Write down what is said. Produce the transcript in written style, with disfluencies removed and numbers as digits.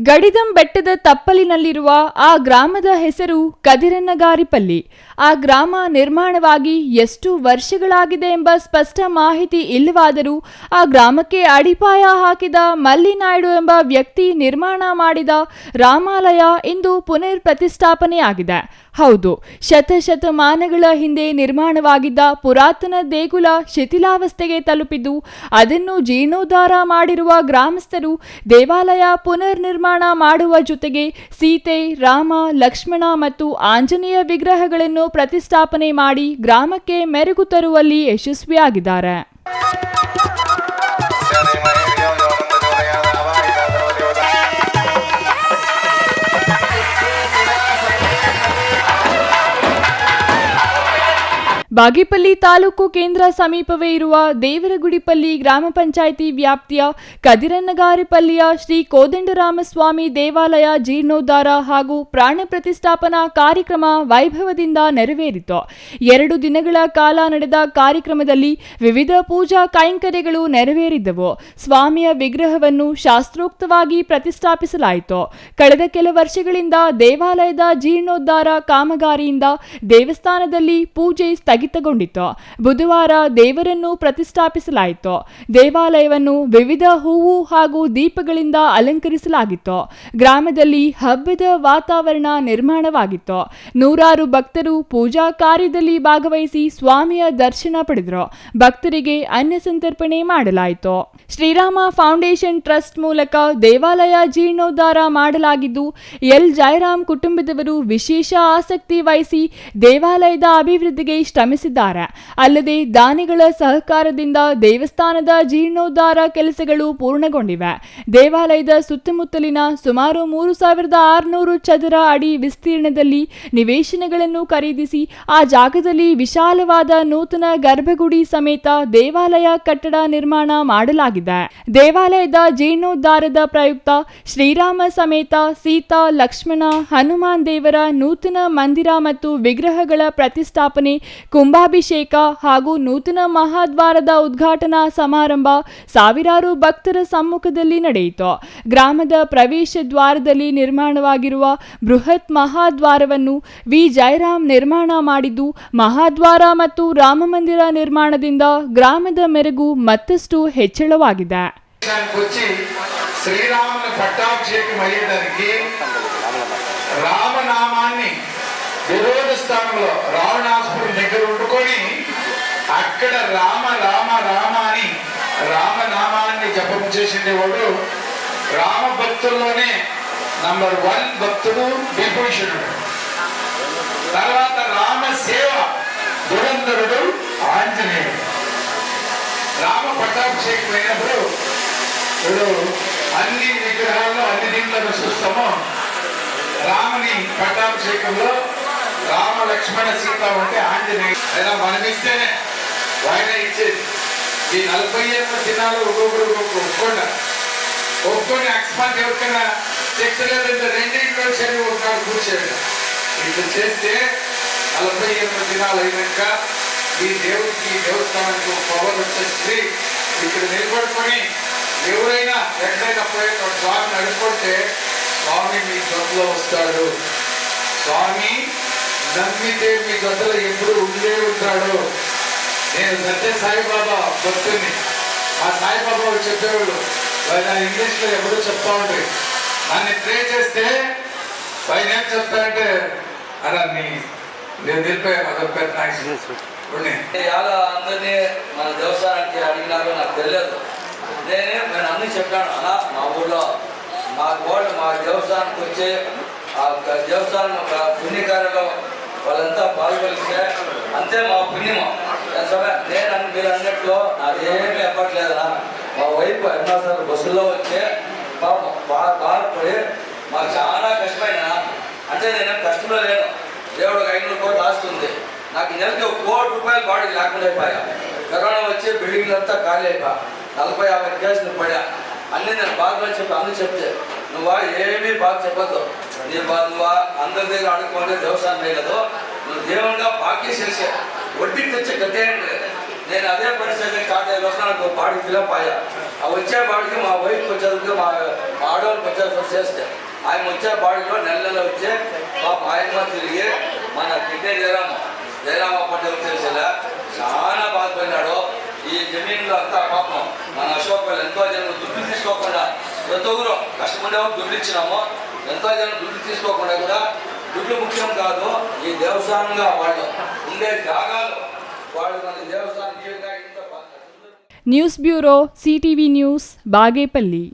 ಗಡಿದಂ ಬೆಟ್ಟದ ತಪ್ಪಲಿನಲ್ಲಿರುವ ಆ ಗ್ರಾಮದ ಹೆಸರು ಕದಿರನ್ನಗಾರಿಪಲ್ಲಿ. ಆ ಗ್ರಾಮ ನಿರ್ಮಾಣವಾಗಿ ಎಷ್ಟು ವರ್ಷಗಳಾಗಿದೆ ಎಂಬ ಸ್ಪಷ್ಟ ಮಾಹಿತಿ ಇಲ್ಲವಾದರೂ ಆ ಗ್ರಾಮಕ್ಕೆ ಅಡಿಪಾಯ ಹಾಕಿದ ಮಲ್ಲಿನಾಯ್ಡು ಎಂಬ ವ್ಯಕ್ತಿ ನಿರ್ಮಾಣ ಮಾಡಿದ ರಾಮಾಲಯ ಇಂದು ಪುನರ್ ಪ್ರತಿಷ್ಠಾಪನೆಯಾಗಿದೆ. ಹೌದು, ಶತಶತಮಾನಗಳ ಹಿಂದೆ ನಿರ್ಮಾಣವಾಗಿದ್ದ ಪುರಾತನ ದೇಗುಲ ಶಿಥಿಲಾವಸ್ಥೆಗೆ ತಲುಪಿದ್ದು ಅದನ್ನು ಜೀರ್ಣೋದ್ಧಾರ ಮಾಡಿರುವ ಗ್ರಾಮಸ್ಥರು ದೇವಾಲಯ ಪುನರ್ ನಿರ್ಮಾಣ ಮಾಡುವ ಜೊತೆಗೆ ಸೀತೆ, ರಾಮ, ಲಕ್ಷ್ಮಣ ಮತ್ತು ಆಂಜನೇಯ ವಿಗ್ರಹಗಳನ್ನು ಪ್ರತಿಷ್ಠಾಪನೆ ಮಾಡಿ ಗ್ರಾಮಕ್ಕೆ ಮೆರುಗು ತರುವಲ್ಲಿ ಯಶಸ್ವಿಯಾಗಿದ್ದಾರೆ. ಬಾಗೇಪಲ್ಲಿ ತಾಲೂಕು ಕೇಂದ್ರ ಸಮೀಪವೇ ಇರುವ ದೇವರಗುಡಿಪಲ್ಲಿ ಗ್ರಾಮ ಪಂಚಾಯಿತಿ ವ್ಯಾಪ್ತಿಯ ಕದಿರನ್ನಗಾರಿಪಲ್ಲಿಯ ಶ್ರೀ ಕೋದಂಡರಾಮಸ್ವಾಮಿ ದೇವಾಲಯ ಜೀರ್ಣೋದ್ಧಾರ ಹಾಗೂ ಪ್ರಾಣ ಪ್ರತಿಷ್ಠಾಪನಾ ಕಾರ್ಯಕ್ರಮ ವೈಭವದಿಂದ ನೆರವೇರಿತು. 2 ದಿನಗಳ ಕಾಲ ನಡೆದ ಕಾರ್ಯಕ್ರಮದಲ್ಲಿ ವಿವಿಧ ಪೂಜಾ ಕೈಂಕರ್ಯಗಳು ನೆರವೇರಿದ್ದವು. ಸ್ವಾಮಿಯ ವಿಗ್ರಹವನ್ನು ಶಾಸ್ತ್ರೋಕ್ತವಾಗಿ ಪ್ರತಿಷ್ಠಾಪಿಸಲಾಯಿತು. ಕಳೆದ ಕೆಲ ವರ್ಷಗಳಿಂದ ದೇವಾಲಯದ ಜೀರ್ಣೋದ್ಧಾರ ಕಾಮಗಾರಿಯಿಂದ ದೇವಸ್ಥಾನದಲ್ಲಿ ಪೂಜೆ ಸ್ಥಗಿತಗೊಂಡಿತ್ತು. ಬುಧವಾರ ದೇವರನ್ನು ಪ್ರತಿಷ್ಠಾಪಿಸಲಾಯಿತು. ದೇವಾಲಯವನ್ನು ವಿವಿಧ ಹೂವು ಹಾಗೂ ದೀಪಗಳಿಂದ ಅಲಂಕರಿಸಲಾಗಿತ್ತು. ಗ್ರಾಮದಲ್ಲಿ ಹಬ್ಬದ ವಾತಾವರಣ ನಿರ್ಮಾಣವಾಗಿತ್ತು. ನೂರಾರು ಭಕ್ತರು ಪೂಜಾ ಕಾರ್ಯದಲ್ಲಿ ಭಾಗವಹಿಸಿ ಸ್ವಾಮಿಯ ದರ್ಶನ ಪಡೆದರು. ಭಕ್ತರಿಗೆ ಅನ್ನ ಸಂತರ್ಪಣೆ ಮಾಡಲಾಯಿತು. ಶ್ರೀರಾಮ ಫೌಂಡೇಶನ್ ಟ್ರಸ್ಟ್ ಮೂಲಕ ದೇವಾಲಯ ಜೀರ್ಣೋದ್ಧಾರ ಮಾಡಲಾಗಿದ್ದು ಎಲ್ ಜಯರಾಮ್ ಕುಟುಂಬದವರು ವಿಶೇಷ ಆಸಕ್ತಿ ವಹಿಸಿ ದೇವಾಲಯದ ಅಭಿವೃದ್ಧಿಗೆ ಶ್ರಮಿಸಿದ್ದಾರೆ. ಅಲ್ಲದೆ ದಾನಿಗಳ ಸಹಕಾರದಿಂದ ದೇವಸ್ಥಾನದ ಜೀರ್ಣೋದ್ಧಾರ ಕೆಲಸಗಳು ಪೂರ್ಣಗೊಂಡಿವೆ. ದೇವಾಲಯದ ಸುತ್ತಮುತ್ತಲಿನ ಸುಮಾರು 3600 ಚದರ ಅಡಿ ವಿಸ್ತೀರ್ಣದಲ್ಲಿ ನಿವೇಶನಗಳನ್ನು ಖರೀದಿಸಿ ಆ ಜಾಗದಲ್ಲಿ ವಿಶಾಲವಾದ ನೂತನ ಗರ್ಭಗುಡಿ ಸಮೇತ ದೇವಾಲಯ ಕಟ್ಟಡ ನಿರ್ಮಾಣ ಮಾಡಲಾಗಿದೆ. ದೇವಾಲಯದ ಜೀರ್ಣೋದ್ಧಾರದ ಪ್ರಯುಕ್ತ ಶ್ರೀರಾಮ ಸಮೇತ ಸೀತಾ, ಲಕ್ಷ್ಮಣ, ಹನುಮಾನ್ ದೇವರ ನೂತನ ಮಂದಿರ ಮತ್ತು ವಿಗ್ರಹಗಳ ಪ್ರತಿಷ್ಠಾಪನೆ, ಕುಂಭಾಭಿಷೇಕ ಹಾಗೂ ನೂತನ ಮಹಾದ್ವಾರದ ಉದ್ಘಾಟನಾ ಸಮಾರಂಭ ಸಾವಿರಾರು ಭಕ್ತರ ಸಮ್ಮುಖದಲ್ಲಿ ನಡೆಯಿತು. ಗ್ರಾಮದ ಪ್ರವೇಶ ದ್ವಾರದಲ್ಲಿ ನಿರ್ಮಾಣವಾಗಿರುವ ಬೃಹತ್ ಮಹಾದ್ವಾರವನ್ನು ವಿ ಜಯರಾಮ್ ನಿರ್ಮಾಣ ಮಾಡಿದ್ದು ಮಹಾದ್ವಾರ ಮತ್ತು ರಾಮಮಂದಿರ ನಿರ್ಮಾಣದಿಂದ ಗ್ರಾಮದ ಮೆರುಗು ಮತ್ತಷ್ಟು ಹೆಚ್ಚಳವಾಗಿದೆ. శ్రీరాముని పట్టాభిషేకం అయ్యేదానికి రామనామాన్ని విరోధ స్థానంలో రావణాసురుడి దగ్గర ఉండుకొని అక్కడ రామ రామ రామ అని రామనామాన్ని జపం చేసేవాడు. రామ భక్తుల్లోనే నంబర్ 1 భక్తుడు విభూషణుడు. తర్వాత రామ సేవ దురంధరుడు ఆంజనేయుడు. రామ పట్టాభిషేకం అయినప్పుడు ఇప్పుడు అన్ని విగ్రహాల్లో అన్ని దీంట్లో చూస్తాము. రాముని పట్టాభిషేకంలో రామ, లక్ష్మణ, సీత ఉంటే ఆంజనేయుడు అయినా మనం ఇస్తేనే ఆయన ఇచ్చేది. ఈ 48 దినాలు ఒక్కొక్కరు ఒప్పుకొని అకస్మాత్ ఎవరికైనా శక్తి లేదంటే రెండింటిలో సరి ఒకనాడు కూర్చోండి. ఇట్లా చేస్తే 48 దినాలు అయినాక ఈ దేవుడికి దేవస్థానానికి పవర్ వచ్చేసి ఇక్కడ నిలబడుకొని ఎవరైనా ఎక్కడైనా పోయి స్వామిని అడుక్కుంటే స్వామి మీ జొత్తలో వస్తాడు. స్వామి నమ్మితే మీ జొత్తలో ఎప్పుడు ఉండే ఉంటాడు. నేను సత్య సాయిబాబా భక్తుని. ఆ సాయిబాబా చెప్పేవాడు ఆయన ఇంగ్లీష్లో ఎప్పుడూ చెప్తా ఉంటాయి. నన్ను ప్రే చేస్తే ఆయన ఏం చెప్తారంటే అలా నేను తెలిపాను అదొక పెద్ద అందరినీ మన దేవస్థానానికి అడిగినారో నాకు తెలియదు. నేను అన్నీ చెప్పాను. అలా మా ఊళ్ళో మా దేవస్థానానికి వచ్చి ఆ దేవస్థానం ఒక పుణ్యకార్యంలో వాళ్ళంతా పాల్గొలిస్తే అంతే మా పుణ్యము. నేను మీరు అన్నట్లు నాదేమీ ఎప్పట్లేదనా. మా వైపు ఎన్నోసార్లు బస్సుల్లో వచ్చి బాధపడి మాకు చాలా కష్టమైన అంటే నేనేం కష్టంలో లేను. దేవుడు 500 కోట్లు ఆస్తుంది. నాకు నెలకి 1 కోటి రూపాయలు బాడీ లేకుండా అయిపోయా. కరోనా వచ్చి బిల్డింగ్లంతా ఖాళీ అయిపోయా. 40-50 కేసులు పడా. అన్నీ నేను బాధలో చెప్పి అన్నీ చెప్తే నువ్వా ఏమీ బాగా చెప్పద్దు. నువ్వు అందరి దగ్గర అడుక్కుంటే దేవస్థానం వేయలేదు. నువ్వు దేవునిగా బాకీ చేసే వడ్డీకి తెచ్చే గట్టేయండి. నేను అదే పరిస్థితి కాదు. వస్తున్నాను బాడీ ఫిలప్ అయ్యా. ఆ వచ్చే బాడికి మా వైఫ్ వచ్చేందుకు మా ఆడవాళ్ళకి వచ్చేందుకు చేస్తే ఆయన వచ్చే బాడిలో నెల వచ్చే మా ఆయమ్మ తిరిగి మన కిడ్నీ జయరామ పట్టణం వచ్చేసేలా చాలా బాధపడినాడు. ఈ జమీన్లో అంతా పాపం మన అశోక్ వాళ్ళు ఎంతో జనం దుడ్లు తీసుకోకుండా ప్రతి ఒక్కరు కష్టపడేవాళ్ళు దుడ్లు ఇచ్చినాము. ఎంతో జనం దుడ్లు తీసుకోకుండా కూడా దుడ్లు ముఖ్యం కాదు, ఈ దేవస్థానంగా వాళ్ళు ఉండే జాగాలు వాళ్ళు మన దేవస్థానం ఇంత news bureau, CTV news, Bagepalli.